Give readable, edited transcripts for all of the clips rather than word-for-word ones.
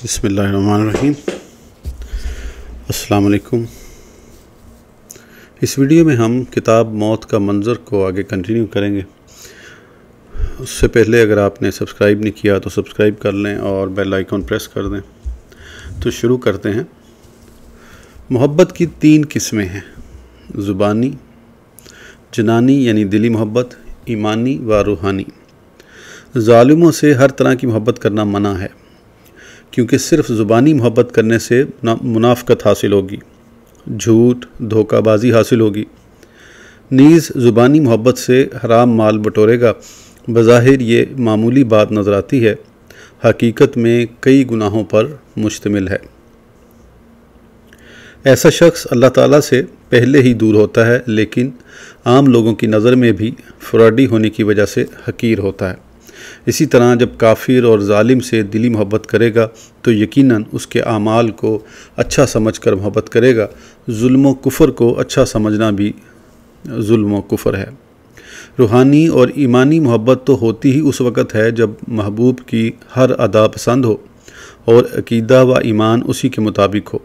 بسم اللہ الرحمن الرحیم۔ السلام علیکم۔ اس ویڈیو میں ہم کتاب موت کا منظر کو آگے کنٹینیو کریں گے۔ اس سے پہلے اگر آپ نے سبسکرائب نہیں کیا تو سبسکرائب کر لیں اور بیل آئیکن پریس کر دیں۔ تو شروع کرتے ہیں۔ محبت کی 3 قسمیں ہیں: زبانی، جنانی یعنی دلی محبت، ایمانی و روحانی۔ ظالموں سے ہر طرح کی محبت کرنا منع ہے، کیونکہ صرف زبانی محبت کرنے سے منافقت حاصل ہوگی، جھوٹ، دھوکہ بازی حاصل ہوگی۔ نیز زبانی محبت سے حرام مال بٹورے گا۔ بظاہر یہ معمولی بات نظر آتی ہے، حقیقت میں کئی گناہوں پر مشتمل ہے۔ ایسا شخص اللہ تعالیٰ سے پہلے ہی دور ہوتا ہے، لیکن عام لوگوں کی نظر میں بھی فراڈی ہونے کی وجہ سے حقیر ہوتا ہے۔ اسی طرح جب کافر اور ظالم سے دلی محبت کرے گا تو یقیناً اس کے اعمال کو اچھا سمجھ کر محبت کرے گا۔ ظلم و کفر کو اچھا سمجھنا بھی ظلم و کفر ہے۔ روحانی اور ایمانی محبت تو ہوتی ہی اس وقت ہے جب محبوب کی ہر ادا پسند ہو اور عقیدہ و ایمان اسی کے مطابق ہو۔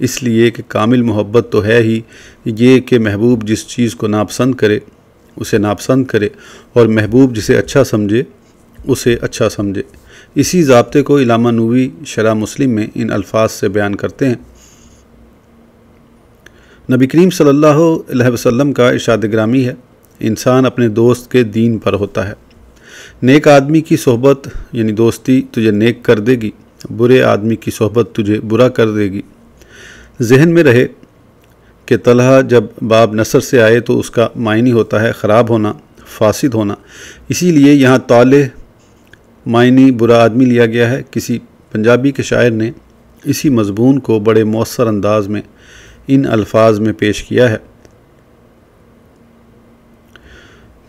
اس لیے کہ کامل محبت تو ہے ہی یہ کہ محبوب جس چیز کو ناپسند کرے اسے ناپسند کرے، اور محبوب جسے اچھا سمجھے اسے اچھا سمجھے۔ اسی ضابطے کو علامہ نووی شرح مسلم میں ان الفاظ سے بیان کرتے ہیں۔ نبی کریم صلی اللہ علیہ وسلم کا ارشاد گرامی ہے، انسان اپنے دوست کے دین پر ہوتا ہے۔ نیک آدمی کی صحبت یعنی دوستی تجھے نیک کر دے گی، برے آدمی کی صحبت تجھے برا کر دے گی۔ ذہن میں رہے کہ طلحہ جب باب نصر سے آئے تو اس کا معنی ہوتا ہے خراب ہونا، فاسد ہونا، اسی لیے یہاں طالح معنی برا آدمی لیا گیا ہے۔ کسی پنجابی کے شاعر نے اسی مضمون کو بڑے مؤثر انداز میں ان الفاظ میں پیش کیا ہے: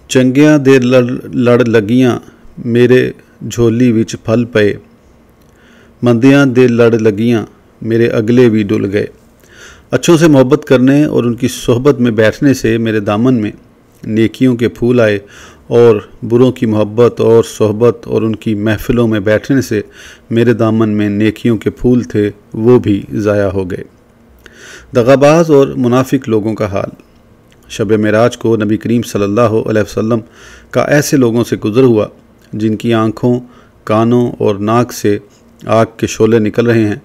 چنگیاں دے لڑ لگیاں میرے جھولی وچ پھل پئے، مندیاں دے لڑ لگیاں میرے اگلے بھی ڈل گئے۔ اچھوں سے محبت کرنے اور ان کی صحبت میں بیٹھنے سے میرے دامن میں نیکیوں کے پھول آئے، اور بروں کی محبت اور صحبت اور ان کی محفلوں میں بیٹھنے سے میرے دامن میں نیکیوں کے پھول تھے، وہ بھی ضائع ہو گئے۔ دغاباز اور منافق لوگوں کا حال۔ شب معراج کو نبی کریم صلی اللہ علیہ وسلم کا ایسے لوگوں سے گزر ہوا جن کی آنکھوں، کانوں اور ناک سے آگ کے شعلے نکل رہے ہیں۔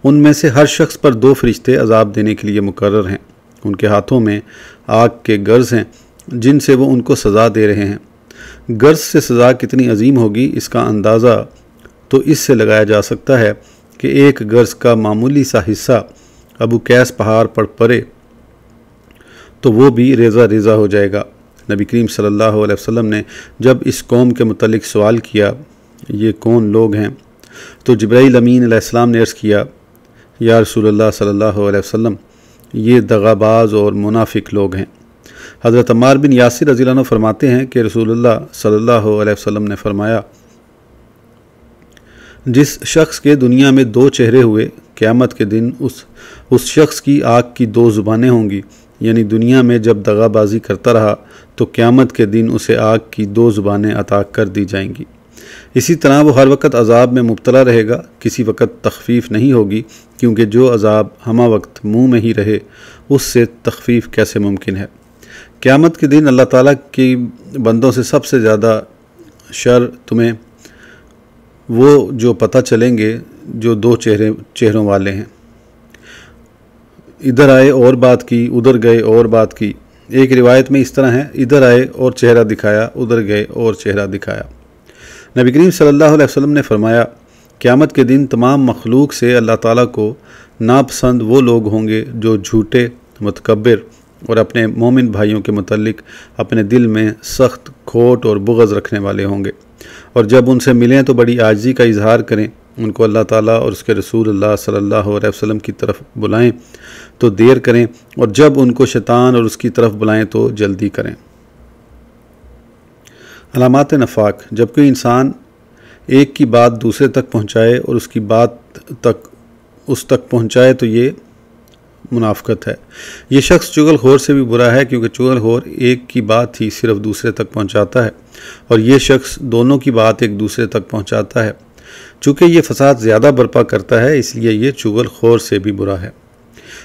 ان میں سے ہر شخص پر 2 فرشتے عذاب دینے کے لیے مقرر ہیں۔ ان کے ہاتھوں میں آگ کے گرز ہیں جن سے وہ ان کو سزا دے رہے ہیں۔ گرز سے سزا کتنی عظیم ہوگی اس کا اندازہ تو اس سے لگایا جا سکتا ہے کہ ایک گرز کا معمولی سا حصہ ابو قیس پہاڑ پر پڑے تو وہ بھی ریزہ ریزہ ہو جائے گا۔ نبی کریم صلی اللہ علیہ وسلم نے جب اس قوم کے متعلق سوال کیا، یہ کون لوگ ہیں؟ تو جبرائیل امین علیہ السلام نے عرض کیا، یا رسول اللہ صلی اللہ علیہ وسلم، یہ دغاباز اور منافق لوگ ہیں۔ حضرت عمار بن یاسر رضی اللہ عنہ فرماتے ہیں کہ رسول اللہ صلی اللہ علیہ وسلم نے فرمایا، جس شخص کے دنیا میں 2 چہرے ہوئے، قیامت کے دن اس شخص کی آگ کی 2 زبانیں ہوں گی، یعنی دنیا میں جب دغا بازی کرتا رہا تو قیامت کے دن اسے آگ کی 2 زبانیں عطا کر دی جائیں گی۔ اسی طرح وہ ہر وقت عذاب میں مبتلا رہے گا، کسی وقت تخفیف نہیں ہوگی، کیونکہ جو عذاب ہمہ وقت منہ میں ہی رہے اس سے تخفیف کیسے ممکن ہے۔ قیامت کے دن اللہ تعالیٰ کی بندوں سے سب سے زیادہ شر تمہیں وہ جو پتہ چلیں گے جو 2 چہروں والے ہیں۔ ادھر آئے اور بات کی، ادھر گئے اور بات کی۔ ایک روایت میں اس طرح ہے، ادھر آئے اور چہرہ دکھایا، ادھر گئے اور چہرہ دکھایا۔ نبی کریم صلی اللہ علیہ وسلم نے فرمایا، قیامت کے دن تمام مخلوق سے اللہ تعالیٰ کو ناپسند وہ لوگ ہوں گے جو جھوٹے، متکبر اور اپنے مومن بھائیوں کے متعلق اپنے دل میں سخت کھوٹ اور بغض رکھنے والے ہوں گے، اور جب ان سے ملیں تو بڑی عاجزی کا اظہار کریں، ان کو اللہ تعالیٰ اور اس کے رسول اللہ صلی اللہ علیہ وسلم کی طرف بلائیں تو دیر کریں، اور جب ان کو شیطان اور اس کی طرف بلائیں تو جلدی کریں۔ علامات نفاق۔ جب کوئی انسان ایک کی بات دوسرے تک پہنچائے اور اس کی بات اس تک پہنچائے تو یہ منافقت ہے۔ یہ شخص چغل خور سے بھی برا ہے، کیونکہ چغل خور ایک کی بات ہی صرف دوسرے تک پہنچاتا ہے، اور یہ شخص دونوں کی بات ایک دوسرے تک پہنچاتا ہے۔ چونکہ یہ فساد زیادہ برپا کرتا ہے اس لیے یہ چغل خور سے بھی برا ہے۔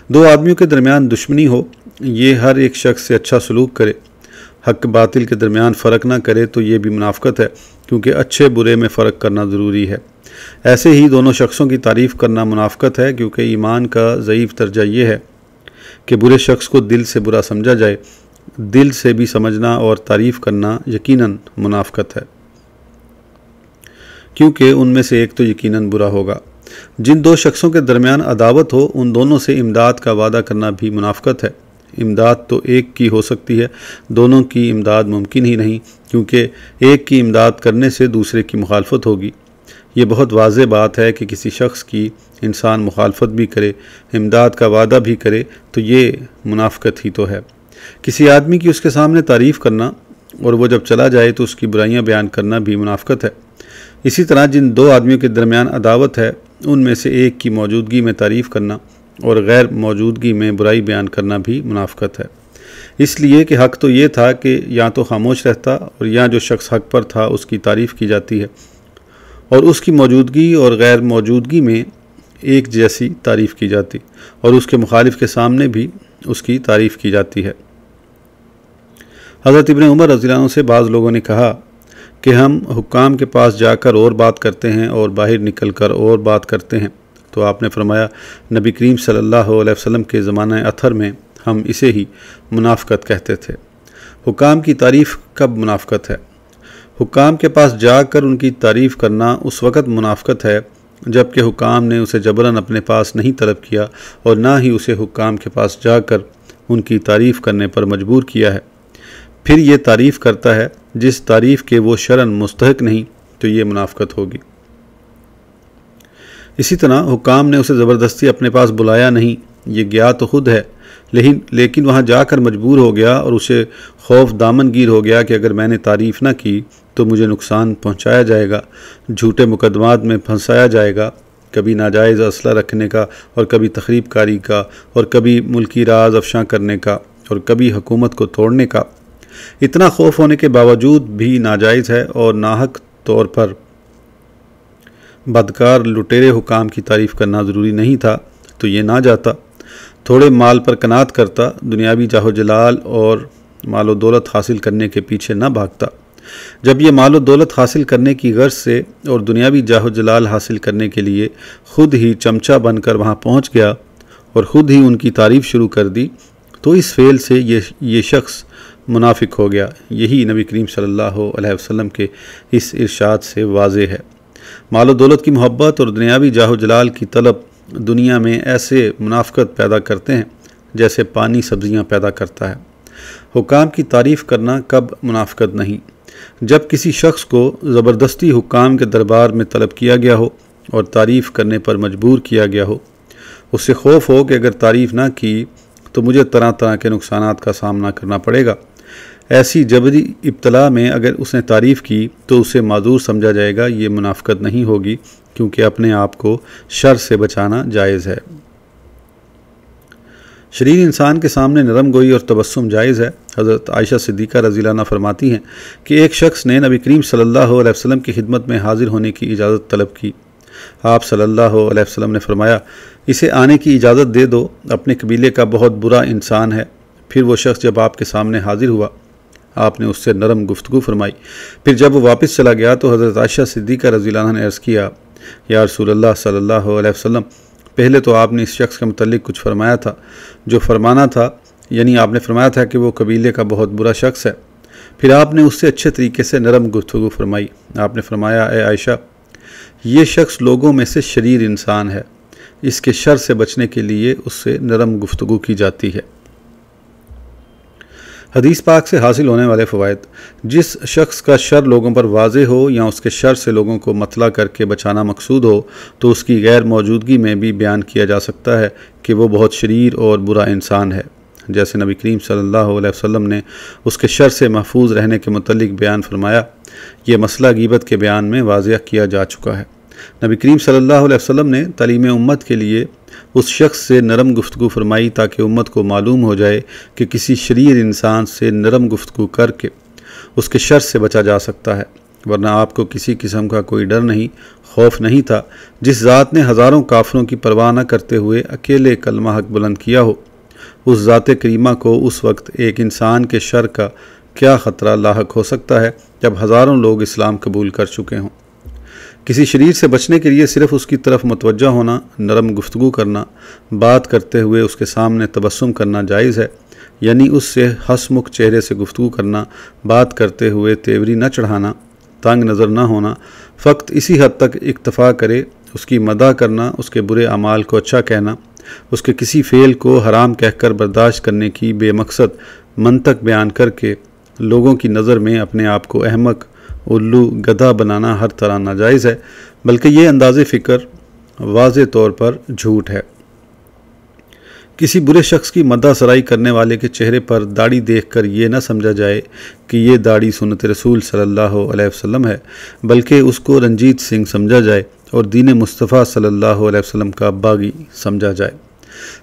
دو آدمیوں کے درمیان دشمنی ہو، یہ ہر ایک شخص سے اچھا سلوک کرے، حق باطل کے درمیان فرق نہ کرے تو یہ بھی منافقت ہے، کیونکہ اچھے برے میں فرق کرنا ضروری ہے۔ ایسے ہی دونوں شخصوں کی تعریف کرنا منافقت ہے، کیونکہ ایمان کا ضعیف درجہ یہ ہے کہ برے شخص کو دل سے برا سمجھا جائے۔ دل سے بھی سمجھنا اور تعریف کرنا یقیناً منافقت ہے، کیونکہ ان میں سے ایک تو یقیناً برا ہوگا۔ جن دو شخصوں کے درمیان عداوت ہو ان دونوں سے امداد کا وعدہ کرنا بھی منافقت ہے۔ امداد تو ایک کی ہو سکتی ہے، دونوں کی امداد ممکن ہی نہیں، کیونکہ ایک کی امداد کرنے سے دوسرے کی مخالفت ہوگی۔ یہ بہت واضح بات ہے کہ کسی شخص کی انسان مخالفت بھی کرے، امداد کا وعدہ بھی کرے تو یہ منافقت ہی تو ہے۔ کسی آدمی کی اس کے سامنے تعریف کرنا اور وہ جب چلا جائے تو اس کی برائیاں بیان کرنا بھی منافقت ہے۔ اسی طرح جن دو آدمیوں کے درمیان عداوت ہے ان میں سے ایک کی موجودگی میں تعریف کرنا اور غیر موجودگی میں برائی بیان کرنا بھی منافقت ہے، اس لیے کہ حق تو یہ تھا کہ یا تو خاموش رہتا اور یا جو شخص حق پر تھا اس کی تعریف کی جاتی ہے، اور اس کی موجودگی اور غیر موجودگی میں ایک جیسی تعریف کی جاتی اور اس کے مخالف کے سامنے بھی اس کی تعریف کی جاتی ہے۔ حضرت ابن عمر رضی اللہ عنہ سے بعض لوگوں نے کہا کہ ہم حکام کے پاس جا کر اور بات کرتے ہیں اور باہر نکل کر اور بات کرتے ہیں، تو آپ نے فرمایا نبی کریم صلی اللہ علیہ وسلم کے زمانہ اطہر میں ہم اسے ہی منافقت کہتے تھے۔ حکام کی تعریف کب منافقت ہے؟ حکام کے پاس جا کر ان کی تعریف کرنا اس وقت منافقت ہے جب کہ حکام نے اسے جبراً اپنے پاس نہیں طلب کیا اور نہ ہی اسے حکام کے پاس جا کر ان کی تعریف کرنے پر مجبور کیا ہے۔ پھر یہ تعریف کرتا ہے جس تعریف کے وہ شرعاً مستحق نہیں تو یہ منافقت ہوگی۔ اسی طرح حکام نے اسے زبردستی اپنے پاس بلایا نہیں، یہ گیا تو خود ہے لیکن وہاں جا کر مجبور ہو گیا اور اسے خوف دامن گیر ہو گیا کہ اگر میں نے تعریف نہ کی تو مجھے نقصان پہنچایا جائے گا، جھوٹے مقدمات میں پھنسایا جائے گا، کبھی ناجائز اسلحہ رکھنے کا اور کبھی تخریب کاری کا اور کبھی ملکی راز افشاں کرنے کا اور کبھی حکومت کو توڑنے کا۔ اتنا خوف ہونے کے باوجود بھی ناجائز ہے اور ناحق طور پر بدکار لٹیرے حکام کی تعریف کرنا ضروری نہیں تھا تو یہ نہ جاتا، تھوڑے مال پر قناعت کرتا، دنیاوی جاہ و جلال اور مال و دولت حاصل کرنے کے پیچھے نہ بھاگتا۔ جب یہ مال و دولت حاصل کرنے کی غرض سے اور دنیاوی جاہ و جلال حاصل کرنے کے لیے خود ہی چمچہ بن کر وہاں پہنچ گیا اور خود ہی ان کی تعریف شروع کر دی تو اس فعل سے یہ شخص منافق ہو گیا۔ یہی نبی کریم صلی اللہ علیہ وسلم کے اس ارشاد سے واضح ہے۔ مال و دولت کی محبت اور دنیاوی جاہ و جلال کی طلب دنیا میں ایسے منافقت پیدا کرتے ہیں جیسے پانی سبزیاں پیدا کرتا ہے۔ حکام کی تعریف کرنا کب منافقت نہیں؟ جب کسی شخص کو زبردستی حکام کے دربار میں طلب کیا گیا ہو اور تعریف کرنے پر مجبور کیا گیا ہو، اس سے خوف ہو کہ اگر تعریف نہ کی تو مجھے طرح طرح کے نقصانات کا سامنا کرنا پڑے گا۔ ایسی جبری ابتلا میں اگر اس نے تعریف کی تو اسے معذور سمجھا جائے گا، یہ منافقت نہیں ہوگی کیونکہ اپنے آپ کو شر سے بچانا جائز ہے۔ شریر انسان کے سامنے نرم گوئی اور تبسم جائز ہے۔ حضرت عائشہ صدیقہ رضی اللہ عنہ فرماتی ہیں کہ ایک شخص نے نبی کریم صلی اللہ علیہ وسلم کی خدمت میں حاضر ہونے کی اجازت طلب کی۔ آپ صلی اللہ علیہ وسلم نے فرمایا اسے آنے کی اجازت دے دو، اپنے قبیلے کا بہت برا انسان ہے۔ پھر وہ شخص جب آپ کے سامنے حاضر ہوا آپ نے اس سے نرم گفتگو فرمائی۔ پھر جب وہ واپس چلا گیا تو حضرت عائشہ صدیقہ رضی اللہ عنہ نے عرض کیا یا رسول اللہ صلی اللہ علیہ وسلم، پہلے تو آپ نے اس شخص کے متعلق کچھ فرمایا تھا جو فرمانا تھا، یعنی آپ نے فرمایا تھا کہ وہ قبیلے کا بہت برا شخص ہے۔ پھر آپ نے اس سے اچھے طریقے سے نرم گفتگو فرمائی۔ آپ نے فرمایا اے عائشہ، یہ شخص لوگوں میں سے شریر انسان ہے، اس کے شر سے بچنے کے لیے اس سے نرم گفتگو کی جاتی ہے۔ حدیث پاک سے حاصل ہونے والے فوائد: جس شخص کا شر لوگوں پر واضح ہو یا اس کے شر سے لوگوں کو مطلع کر کے بچانا مقصود ہو تو اس کی غیر موجودگی میں بھی بیان کیا جا سکتا ہے کہ وہ بہت شریر اور برا انسان ہے، جیسے نبی کریم صلی اللہ علیہ وسلم نے اس کے شر سے محفوظ رہنے کے متعلق بیان فرمایا۔ یہ مسئلہ غیبت کے بیان میں واضح کیا جا چکا ہے۔ نبی کریم صلی اللہ علیہ وسلم نے تعلیم امت کے لیے اس شخص سے نرم گفتگو فرمائی تاکہ امت کو معلوم ہو جائے کہ کسی شریر انسان سے نرم گفتگو کر کے اس کے شر سے بچا جا سکتا ہے۔ ورنہ آپ کو کسی قسم کا کوئی ڈر نہیں، خوف نہیں تھا۔ جس ذات نے ہزاروں کافروں کی پرواہ نہ کرتے ہوئے اکیلے کلمہ حق بلند کیا ہو، اس ذات کریمہ کو اس وقت ایک انسان کے شر کا کیا خطرہ لاحق ہو سکتا ہے جب ہزاروں لوگ اسلام قبول کر چکے ہوں۔ کسی شریر سے بچنے کے لیے صرف اس کی طرف متوجہ ہونا، نرم گفتگو کرنا، بات کرتے ہوئے اس کے سامنے تبسم کرنا جائز ہے، یعنی اس سے ہنسمکھ چہرے سے گفتگو کرنا، بات کرتے ہوئے تیوری نہ چڑھانا، تنگ نظر نہ ہونا، فقط اسی حد تک اکتفا کرے، اس کی مدح کرنا، اس کے برے اعمال کو اچھا کہنا، اس کے کسی فعل کو حرام کہہ کر برداشت کرنے کی بے مقصد منطق بیان کر کے لوگوں کی نظر میں اپنے آپ کو احمق، الو، گدھا بنانا ہر طرح ناجائز ہے، بلکہ یہ انداز فکر واضح طور پر جھوٹ ہے۔ کسی برے شخص کی مدح سرائی کرنے والے کے چہرے پر داڑھی دیکھ کر یہ نہ سمجھا جائے کہ یہ داڑھی سنت رسول صلی اللہ علیہ وسلم ہے، بلکہ اس کو رنجیت سنگھ سمجھا جائے اور دین مصطفیٰ صلی اللہ علیہ وسلم کا باغی سمجھا جائے۔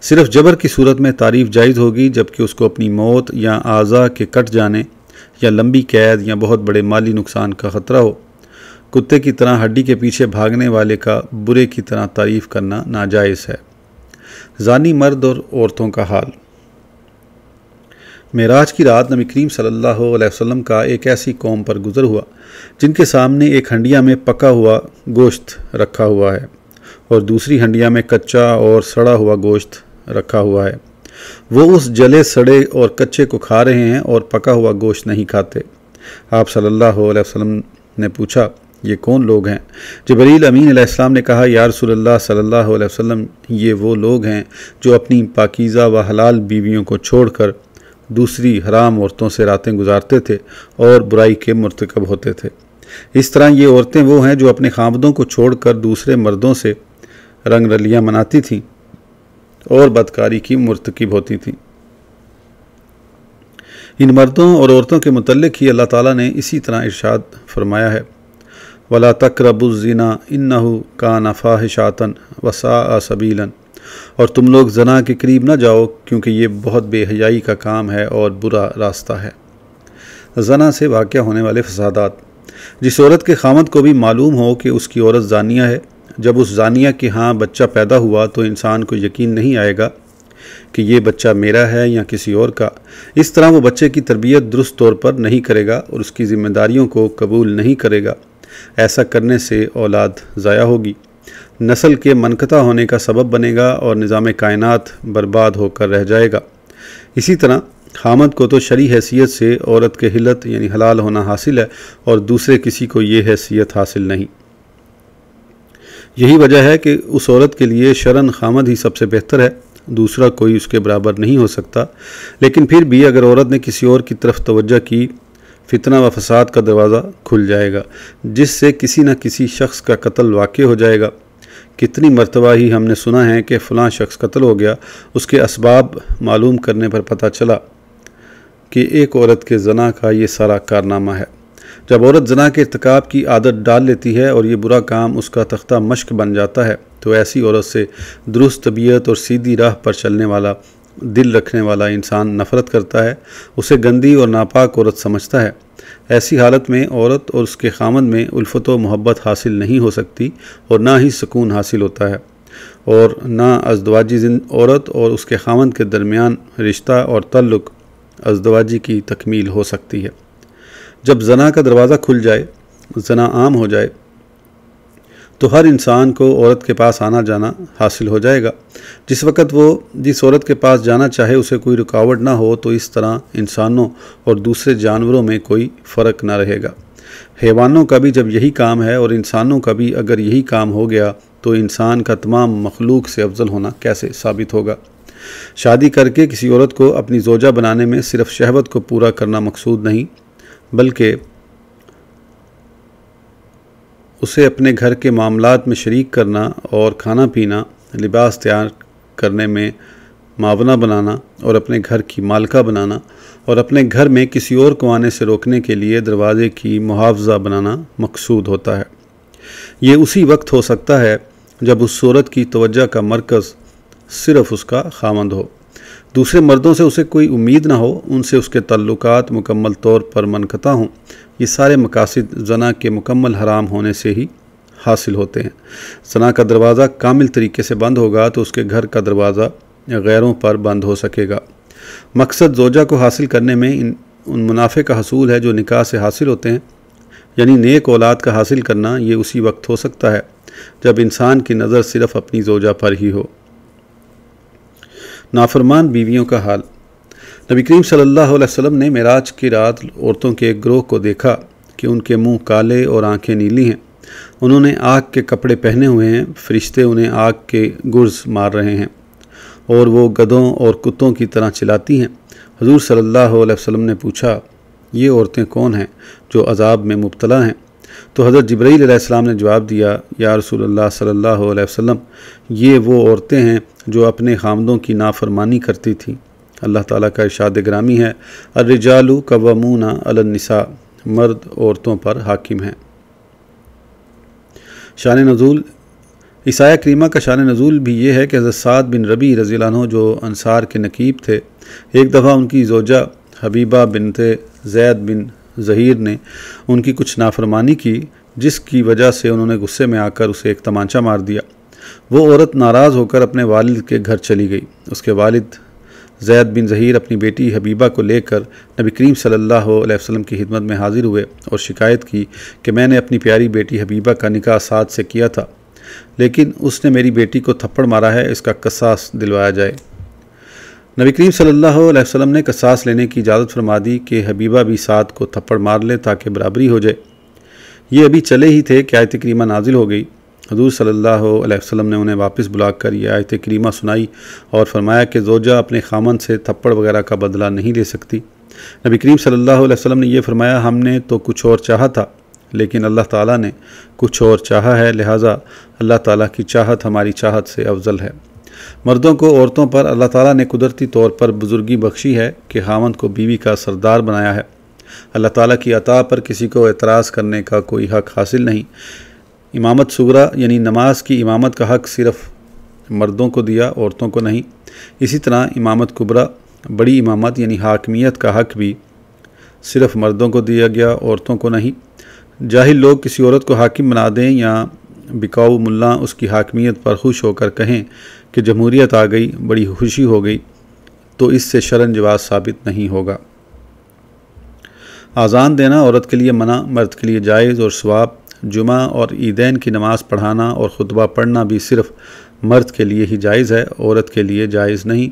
صرف جبر کی صورت میں تعریف جائز ہوگی، جبکہ اس کو اپنی موت یا اعضاء کے کٹ جانے یا لمبی قید یا بہت بڑے مالی نقصان کا خطرہ ہو۔ کتے کی طرح ہڈی کے پیچھے بھاگنے والے کا برے کی طرح تعریف کرنا ناجائز ہے۔ زانی مرد اور عورتوں کا حال۔ معراج کی رات نبی کریم صلی اللہ علیہ وسلم کا ایک ایسی قوم پر گزر ہوا جن کے سامنے ایک ہنڈیا میں پکا ہوا گوشت رکھا ہوا ہے اور دوسری ہنڈیا میں کچا اور سڑا ہوا گوشت رکھا ہوا ہے۔ وہ اس جلے سڑے اور کچے کو کھا رہے ہیں اور پکا ہوا گوشت نہیں کھاتے۔ آپ صلی اللہ علیہ وسلم نے پوچھا، یہ کون لوگ ہیں؟ جبریل امین علیہ السلام نے کہا، یا رسول اللہ صلی اللہ علیہ وسلم، یہ وہ لوگ ہیں جو اپنی پاکیزہ و حلال بیویوں کو چھوڑ کر دوسری حرام عورتوں سے راتیں گزارتے تھے اور برائی کے مرتکب ہوتے تھے۔ اس طرح یہ عورتیں وہ ہیں جو اپنے خامدوں کو چھوڑ کر دوسرے مردوں سے رنگ رلیاں مناتی تھیں اور بدکاری کی مرتکب ہوتی تھیں۔ ان مردوں اور عورتوں کے متعلق ہی اللہ تعالیٰ نے اسی طرح ارشاد فرمایا ہے، وَلَا تَقْرَبُوا الزِّنَا إِنَّهُ كَانَ فَاحِشَةً وَسَاءَ سَبِيلًا، اور تم لوگ زنا کے قریب نہ جاؤ کیونکہ یہ بہت بے حیائی کا کام ہے اور برا راستہ ہے۔ زنا سے واقع ہونے والے فسادات۔ جس عورت کے خامد کو بھی معلوم ہو کہ اس کی عورت زانیہ ہے، جب اس زانیہ کے ہاں بچہ پیدا ہوا تو انسان کو یقین نہیں آئے گا کہ یہ بچہ میرا ہے یا کسی اور کا۔ اس طرح وہ بچے کی تربیت درست طور پر نہیں کرے گا اور اس کی ذمہ داریوں کو قبول نہیں کرے گا۔ ایسا کرنے سے اولاد ضائع ہوگی، نسل کے منقطع ہونے کا سبب بنے گا اور نظام کائنات برباد ہو کر رہ جائے گا۔ اسی طرح خامد کو تو شرعی حیثیت سے عورت کے حلت یعنی حلال ہونا حاصل ہے اور دوسرے کسی کو یہ حیثیت حاصل نہیں۔ یہی وجہ ہے کہ اس عورت کے لیے شرعاً خامد ہی سب سے بہتر ہے، دوسرا کوئی اس کے برابر نہیں ہو سکتا۔ لیکن پھر بھی اگر عورت نے کسی اور کی طرف توجہ کی، فتنہ و فساد کا دروازہ کھل جائے گا جس سے کسی نہ کسی شخص کا قتل واقع ہو جائے گا۔ کتنی مرتبہ ہی ہم نے سنا ہے کہ فلاں شخص قتل ہو گیا، اس کے اسباب معلوم کرنے پر پتہ چلا کہ ایک عورت کے زنا کا یہ سارا کارنامہ ہے۔ جب عورت زنا کے ارتکاب کی عادت ڈال لیتی ہے اور یہ برا کام اس کا تختہ مشق بن جاتا ہے تو ایسی عورت سے درست طبیعت اور سیدھی راہ پر چلنے والا، دل رکھنے والا انسان نفرت کرتا ہے، اسے گندی اور ناپاک عورت سمجھتا ہے۔ ایسی حالت میں عورت اور اس کے خامند میں الفت و محبت حاصل نہیں ہو سکتی اور نہ ہی سکون حاصل ہوتا ہے، اور نہ ازدواجی عورت اور اس کے خامند کے درمیان رشتہ اور تعلق ازدواجی کی تکمیل ہو سکتی ہے۔ جب زنا کا دروازہ کھل جائے، زنا عام ہو جائے، تو ہر انسان کو عورت کے پاس آنا جانا حاصل ہو جائے گا۔ جس وقت وہ جس عورت کے پاس جانا چاہے اسے کوئی رکاوٹ نہ ہو تو اس طرح انسانوں اور دوسرے جانوروں میں کوئی فرق نہ رہے گا۔ حیوانوں کا بھی جب یہی کام ہے اور انسانوں کا بھی اگر یہی کام ہو گیا تو انسان کا تمام مخلوق سے افضل ہونا کیسے ثابت ہوگا؟ شادی کر کے کسی عورت کو اپنی زوجہ بنانے میں صرف شہوت کو پورا کرنا مقصود نہیں، بلکہ اسے اپنے گھر کے معاملات میں شریک کرنا اور کھانا پینا، لباس تیار کرنے میں معاونہ بنانا اور اپنے گھر کی مالکہ بنانا اور اپنے گھر میں کسی اور کو آنے سے روکنے کے لیے دروازے کی محافظہ بنانا مقصود ہوتا ہے۔ یہ اسی وقت ہو سکتا ہے جب اس صورت کی توجہ کا مرکز صرف اس کا خامند ہو۔ دوسرے مردوں سے اسے کوئی امید نہ ہو، ان سے اس کے تعلقات مکمل طور پر منقطع ہوں، یہ سارے مقاصد زنا کے مکمل حرام ہونے سے ہی حاصل ہوتے ہیں۔ زنا کا دروازہ کامل طریقے سے بند ہوگا تو اس کے گھر کا دروازہ غیروں پر بند ہو سکے گا۔ مقصد زوجہ کو حاصل کرنے میں ان منافع کا حصول ہے جو نکاح سے حاصل ہوتے ہیں، یعنی نیک اولاد کا حاصل کرنا۔ یہ اسی وقت ہو سکتا ہے جب انسان کی نظر صرف اپنی زوجہ پر ہی ہو۔ نافرمان بیویوں کا حال۔ نبی کریم صلی اللہ علیہ وسلم نے معراج کی رات عورتوں کے ایک گروہ کو دیکھا کہ ان کے منہ کالے اور آنکھیں نیلی ہیں، انہوں نے آگ کے کپڑے پہنے ہوئے ہیں، فرشتے انہیں آگ کے گرز مار رہے ہیں اور وہ گدھوں اور کتوں کی طرح چلاتی ہیں۔ حضور صلی اللہ علیہ وسلم نے پوچھا، یہ عورتیں کون ہیں جو عذاب میں مبتلا ہیں؟ تو حضرت جبرائیل علیہ السلام نے جواب دیا، یا رسول اللہ صلی اللہ علیہ وسلم، یہ وہ عورتیں ہیں جو اپنے خامدوں کی نافرمانی کرتی تھیں۔ اللہ تعالیٰ کا ارشاد گرامی ہے، الرجال قوامون علی النساء، مرد عورتوں پر حاکم ہیں۔ شان نزول۔ اس آیہ کریمہ کا شان نزول بھی یہ ہے کہ حضرت سعد بن ربیع رضی اللہ عنہ جو انصار کے نقیب تھے، ایک دفعہ ان کی زوجہ حبیبہ بنت زید بن ظہیر نے ان کی کچھ نافرمانی کی، جس کی وجہ سے انہوں نے غصے میں آ کر اسے ایک تمانچہ مار دیا۔ وہ عورت ناراض ہو کر اپنے والد کے گھر چلی گئی۔ اس کے والد زید بن ظہیر اپنی بیٹی حبیبہ کو لے کر نبی کریم صلی اللہ علیہ وسلم کی خدمت میں حاضر ہوئے اور شکایت کی کہ میں نے اپنی پیاری بیٹی حبیبہ کا نکاح سعد سے کیا تھا، لیکن اس نے میری بیٹی کو تھپڑ مارا ہے، اس کا قصاص دلوایا جائے۔ نبی کریم صلی اللہ علیہ وسلم نے قصاص لینے کی اجازت فرما دی کہ حبیبہ بھی سعد کو تھپڑ مار لے تاکہ برابری ہو جائے۔ یہ ابھی چلے ہی تھے کہ آیت کریمہ نازل ہو گئی۔ حضور صلی اللہ علیہ وسلم نے انہیں واپس بلا کر یہ آیت کریمہ سنائی اور فرمایا کہ زوجہ اپنے خامن سے تھپڑ وغیرہ کا بدلہ نہیں لے سکتی۔ نبی کریم صلی اللہ علیہ وسلم نے یہ فرمایا، ہم نے تو کچھ اور چاہا تھا لیکن اللہ تعالیٰ نے کچھ اور چاہا ہے، لہٰذا اللہ تعالیٰ کی چاہت ہماری چاہت سے افضل ہے۔ مردوں کو عورتوں پر اللہ تعالیٰ نے قدرتی طور پر بزرگی بخشی ہے کہ خاوند کو بیوی کا سردار بنایا ہے۔ اللہ تعالیٰ کی عطا پر کسی کو اعتراض کرنے کا کوئی حق حاصل نہیں۔ امامت صغریٰ یعنی نماز کی امامت کا حق صرف مردوں کو دیا، عورتوں کو نہیں۔ اسی طرح امامت کبریٰ بڑی امامت یعنی حاکمیت کا حق بھی صرف مردوں کو دیا گیا، عورتوں کو نہیں۔ جاہل لوگ کسی عورت کو حاکم بنا دیں یا بکاؤ ملا اس کی حاکمیت پر خوش ہو کر کہیں کہ جمہوریت آ گئی، بڑی خوشی ہو گئی، تو اس سے شرعاً جواز ثابت نہیں ہوگا۔ اذان دینا عورت کے لیے منع، مرد کے لیے جائز اور ثواب۔ جمعہ اور عیدین کی نماز پڑھانا اور خطبہ پڑھنا بھی صرف مرد کے لیے ہی جائز ہے، عورت کے لیے جائز نہیں۔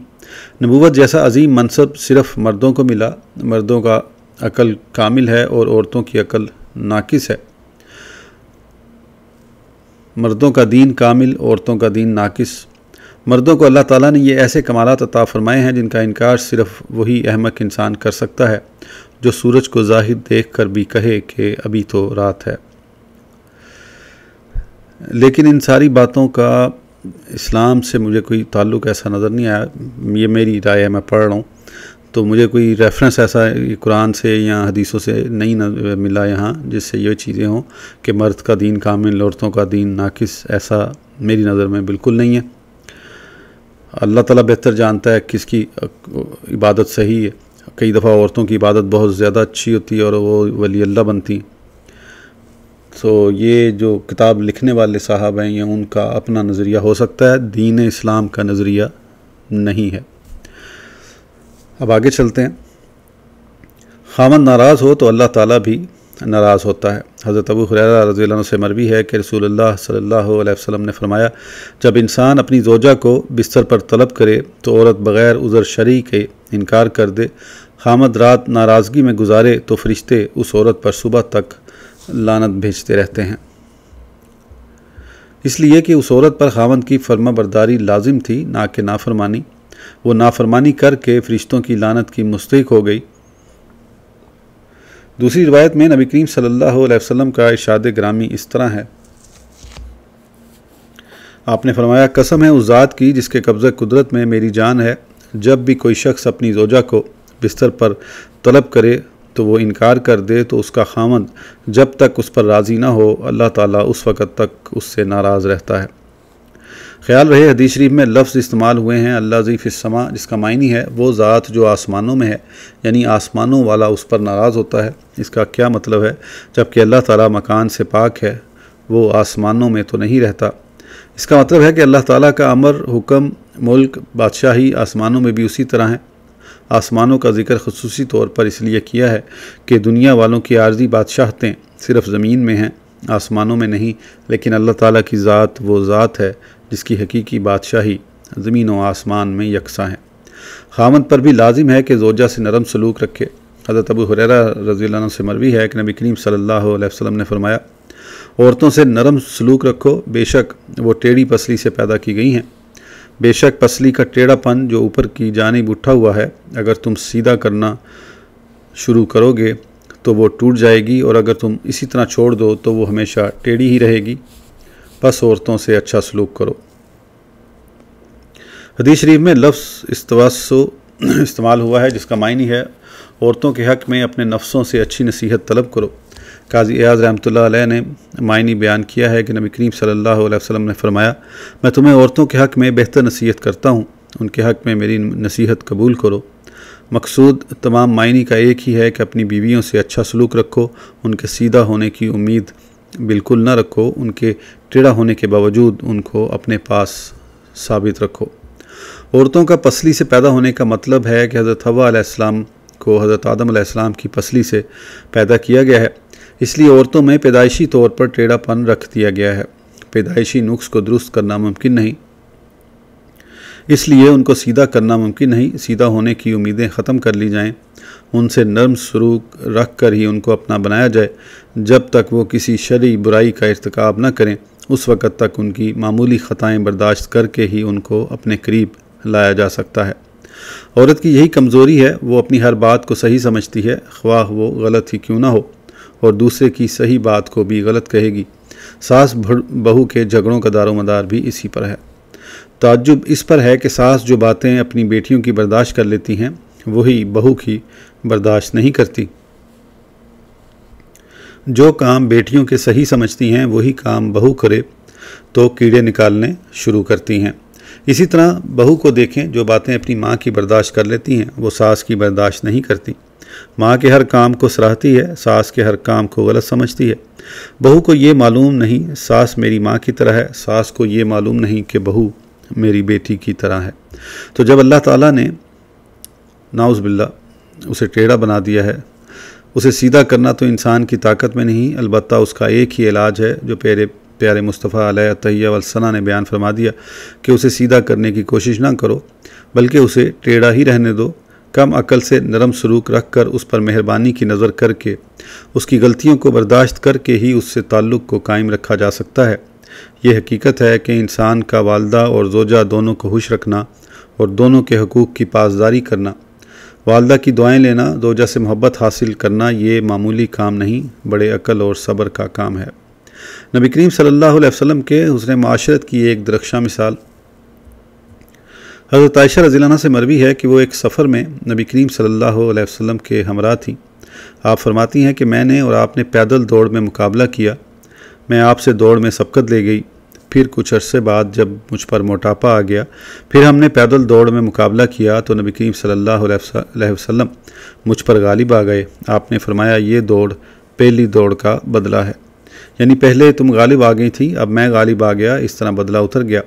نبوت جیسا عظیم منصب صرف مردوں کو ملا، مردوں کا عقل کامل ہے اور عورتوں کی عقل ناقص ہے۔ مردوں کا دین کامل، عورتوں کا دین ناقص۔ مردوں کو اللہ تعالیٰ نے یہ ایسے کمالات عطا فرمائے ہیں جن کا انکار صرف وہی احمق انسان کر سکتا ہے جو سورج کو ظاہر دیکھ کر بھی کہے کہ ابھی تو رات ہے۔ لیکن ان ساری باتوں کا اسلام سے مجھے کوئی تعلق ایسا نظر نہیں آیا، یہ میری رائے ہے، میں پڑھ رہا ہوں تو مجھے کوئی ریفرنس ایسا قرآن سے یا حدیثوں سے نہیں ملا یہاں جس سے یہ چیزیں ہوں کہ مرد کا دین کامل، عورتوں کا دین ناقص۔ ایسا میری نظر میں بالکل نہیں ہے۔ اللہ تعالیٰ بہتر جانتا ہے کس کی عبادت صحیح ہے۔ کئی دفعہ عورتوں کی عبادت بہت زیادہ اچھی ہوتی ہے اور وہ ولی اللہ بنتی۔ تو یہ جو کتاب لکھنے والے صاحب ہیں یا ان کا اپنا نظریہ ہو سکتا ہے، دین اسلام کا نظریہ نہیں ہے۔ اب آگے چلتے ہیں۔ خاوند ناراض ہو تو اللہ تعالیٰ بھی ناراض ہوتا ہے۔ حضرت ابو ہریرہ رضی اللہ عنہ سے مروی ہے کہ رسول اللہ صلی اللہ علیہ وسلم نے فرمایا، جب انسان اپنی زوجہ کو بستر پر طلب کرے تو عورت بغیر عذر شرعی کے انکار کر دے، خاوند رات ناراضگی میں گزارے تو فرشتے اس عورت پر صبح تک لعنت بھیجتے رہتے ہیں، اس لیے کہ اس عورت پر خاوند کی فرما برداری لازم تھی، نہ کہ نافرمانی۔ وہ نافرمانی کر کے فرشتوں کی لعنت کی مستحق ہو گئی۔ دوسری روایت میں نبی کریم صلی اللہ علیہ وسلم کا ارشاد گرامی اس طرح ہے، آپ نے فرمایا، قسم ہے اس ذات کی جس کے قبضہ قدرت میں میری جان ہے، جب بھی کوئی شخص اپنی زوجہ کو بستر پر طلب کرے تو وہ انکار کر دے تو اس کا خاوند جب تک اس پر راضی نہ ہو، اللہ تعالیٰ اس وقت تک اس سے ناراض رہتا ہے۔ خیال رہے حدیث شریف میں لفظ استعمال ہوئے ہیں اللہ ذی فی السما، جس کا معنی ہے وہ ذات جو آسمانوں میں ہے، یعنی آسمانوں والا اس پر ناراض ہوتا ہے۔ اس کا کیا مطلب ہے؟ جبکہ اللہ تعالیٰ مکان سے پاک ہے، وہ آسمانوں میں تو نہیں رہتا۔ اس کا مطلب ہے کہ اللہ تعالیٰ کا امر، حکم، ملک، بادشاہی آسمانوں میں بھی اسی طرح ہے۔ آسمانوں کا ذکر خصوصی طور پر اس لیے کیا ہے کہ دنیا والوں کی عارضی بادشاہتیں صرف زمین میں ہیں، آسمانوں میں نہیں، لیکن اللہ تعالیٰ کی ذات وہ ذات ہے جس کی حقیقی بادشاہی زمین و آسمان میں یکساں ہے۔ خاوند پر بھی لازم ہے کہ زوجہ سے نرم سلوک رکھے۔ حضرت ابو ہریرہ رضی اللہ عنہ سے مروی ہے کہ نبی کریم صلی اللہ علیہ وسلم نے فرمایا، عورتوں سے نرم سلوک رکھو، بے شک وہ ٹیڑھی پسلی سے پیدا کی گئی ہیں۔ بے شک پسلی کا ٹیڑھا پن جو اوپر کی جانب اٹھا ہوا ہے، اگر تم سیدھا کرنا شروع کرو گے تو وہ ٹوٹ جائے گی، اور اگر تم اسی طرح چھوڑ دو تو وہ ہمیشہ ٹیڑھی ہی رہے گی۔ بس عورتوں سے اچھا سلوک کرو۔ حدیث شریف میں لفظ استواسو استعمال ہوا ہے، جس کا معنی ہے عورتوں کے حق میں اپنے نفسوں سے اچھی نصیحت طلب کرو۔ قاضی ایاز رحمۃ اللہ علیہ نے معنی بیان کیا ہے کہ نبی کریم صلی اللہ علیہ وسلم نے فرمایا، میں تمہیں عورتوں کے حق میں بہتر نصیحت کرتا ہوں، ان کے حق میں میری نصیحت قبول کرو۔ مقصود تمام معنی کا ایک ہی ہے کہ اپنی بیویوں سے اچھا سلوک رکھو، ان کے سیدھا ہونے کی امید بالکل نہ رکھو، ان کے ٹیڑھا ہونے کے باوجود ان کو اپنے پاس ثابت رکھو۔ عورتوں کا پسلی سے پیدا ہونے کا مطلب ہے کہ حضرت حوا علیہ السلام کو حضرت آدم علیہ السلام کی پسلی سے پیدا کیا گیا ہے، اس لیے عورتوں میں پیدائشی طور پر ٹیڑھا پن رکھ دیا گیا ہے۔ پیدائشی نقص کو درست کرنا ممکن نہیں، اس لیے ان کو سیدھا کرنا ممکن نہیں۔ سیدھا ہونے کی امیدیں ختم کر لی جائیں، ان سے نرم سلوک رکھ کر ہی ان کو اپنا بنایا جائے۔ جب تک وہ کسی شرعی برائی کا ارتکاب نہ کریں، اس وقت تک ان کی معمولی خطائیں برداشت کر کے ہی ان کو اپنے قریب لایا جا سکتا ہے۔ عورت کی یہی کمزوری ہے، وہ اپنی ہر بات کو صحیح سمجھتی ہے، خواہ وہ غلط ہی کیوں نہ ہو، اور دوسرے کی صحیح بات کو بھی غلط کہے گی۔ ساس بہو کے جھگڑوں کا دار و مدار بھی اسی پر ہے۔ تعجب اس پر ہے کہ ساس جو باتیں اپنی بیٹیوں کی برداشت کر لیتی ہیں، وہی بہو کی برداشت نہیں کرتی۔ جو کام بیٹیوں کے صحیح سمجھتی ہیں، وہی کام بہو کرے تو کیڑے نکالنے شروع کرتی ہیں۔ اسی طرح بہو کو دیکھیں، جو باتیں اپنی ماں کی برداشت کر لیتی ہیں، وہ ساس کی برداشت نہیں کرتی۔ ماں کے ہر کام کو سراہتی ہے، ساس کے ہر کام کو غلط سمجھتی ہے۔ بہو کو یہ معلوم نہیں ساس میری ماں کی طرح ہے، ساس کو یہ معلوم نہیں کہ بہو میری بیٹی کی طرح ہے۔ تو جب اللہ تعالیٰ نے نعوذ باللہ اسے ٹیڑھا بنا دیا ہے، اسے سیدھا کرنا تو انسان کی طاقت میں نہیں، البتہ اس کا ایک ہی علاج ہے جو پیارے مصطفیٰ علیہ التحیہ والثنا نے بیان فرما دیا کہ اسے سیدھا کرنے کی کوشش نہ کرو، بلکہ اسے ٹیڑھا ہی رہنے دو۔ کم عقل سے نرم سلوک رکھ کر اس پر مہربانی کی نظر کر کے اس کی غلطیوں کو برداشت کر کے ہی اس سے تعلق کو قائم رکھا جا سکتا ہے۔ یہ حقیقت ہے کہ انسان کا والدہ اور زوجہ دونوں کو خوش رکھنا اور دونوں کے حقوق کی پاسداری کرنا، والدہ کی دعائیں لینا، زوجہ سے محبت حاصل کرنا، یہ معمولی کام نہیں، بڑے عقل اور صبر کا کام ہے۔ نبی کریم صلی اللہ علیہ وسلم کے حسن معاشرت کی ایک درخشاں مثال حضرت عائشہ رضی اللہ عنہ سے مروی ہے کہ وہ ایک سفر میں نبی کریم صلی اللہ علیہ وسلم کے ہمراہ تھیں۔ آپ فرماتی ہیں کہ میں نے اور آپ نے پیدل دوڑ میں مقابلہ کیا، میں آپ سے دوڑ میں سبقت لے گئی، پھر کچھ عرصے بعد جب مجھ پر موٹاپا آ گیا، پھر ہم نے پیدل دوڑ میں مقابلہ کیا تو نبی کریم صلی اللہ علیہ وسلم مجھ پر غالب آ گئے۔ آپ نے فرمایا، یہ دوڑ پہلی دوڑ کا بدلہ ہے، یعنی پہلے تم غالب آ گئی تھی، اب میں غالب آ گیا، اس طرح بدلہ اتر گیا۔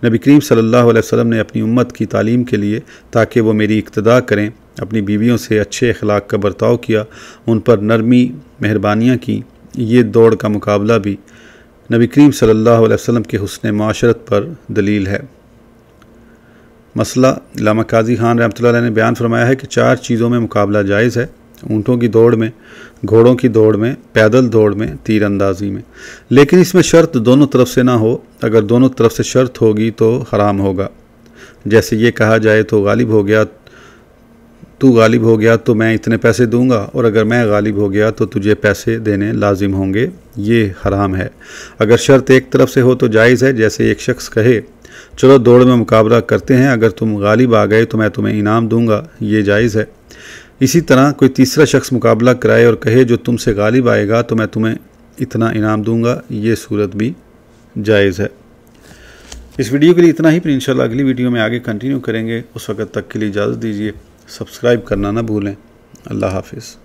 نبی کریم صلی اللہ علیہ وسلم نے اپنی امت کی تعلیم کے لیے تاکہ وہ میری اقتداء کریں اپنی بیویوں سے اچھے اخلاق کا برتاؤ کیا، ان پر نرمی مہربانیاں کی۔ یہ دوڑ کا مقابلہ بھی نبی کریم صلی اللہ علیہ وسلم کے حسن معاشرت پر دلیل ہے۔ مسئلہ علامہ قاضی خان رحمۃ اللہ علیہ نے بیان فرمایا ہے کہ 4 چیزوں میں مقابلہ جائز ہے: اونٹوں کی دوڑ میں، گھوڑوں کی دوڑ میں، پیدل دوڑ میں، تیر اندازی میں، لیکن اس میں شرط دونوں طرف سے نہ ہو۔ اگر دونوں طرف سے شرط ہوگی تو حرام ہوگا، جیسے یہ کہا جائے تو غالب ہو گیا تو میں اتنے پیسے دوں گا، اور اگر میں غالب ہو گیا تو تجھے پیسے دینے لازم ہوں گے، یہ حرام ہے۔ اگر شرط ایک طرف سے ہو تو جائز ہے، جیسے ایک شخص کہے چلو دوڑ میں مقابلہ کرتے ہیں، اگر تم غالب آ گئے تو میں تمہیں انعام دوں گا، یہ جائز ہے۔ اسی طرح کوئی تیسرا شخص مقابلہ کرائے اور کہے جو تم سے غالب آئے گا تو میں تمہیں اتنا انعام دوں گا، یہ صورت بھی جائز ہے۔ اس ویڈیو کے لیے اتنا ہی، پھر انشاءاللہ اگلی ویڈیو میں آگے کنٹینیو کریں گے. اس وقت تک کے لیے اجازت دیجیے. سبسکرائب کرنا نہ بھولیں. اللہ حافظ.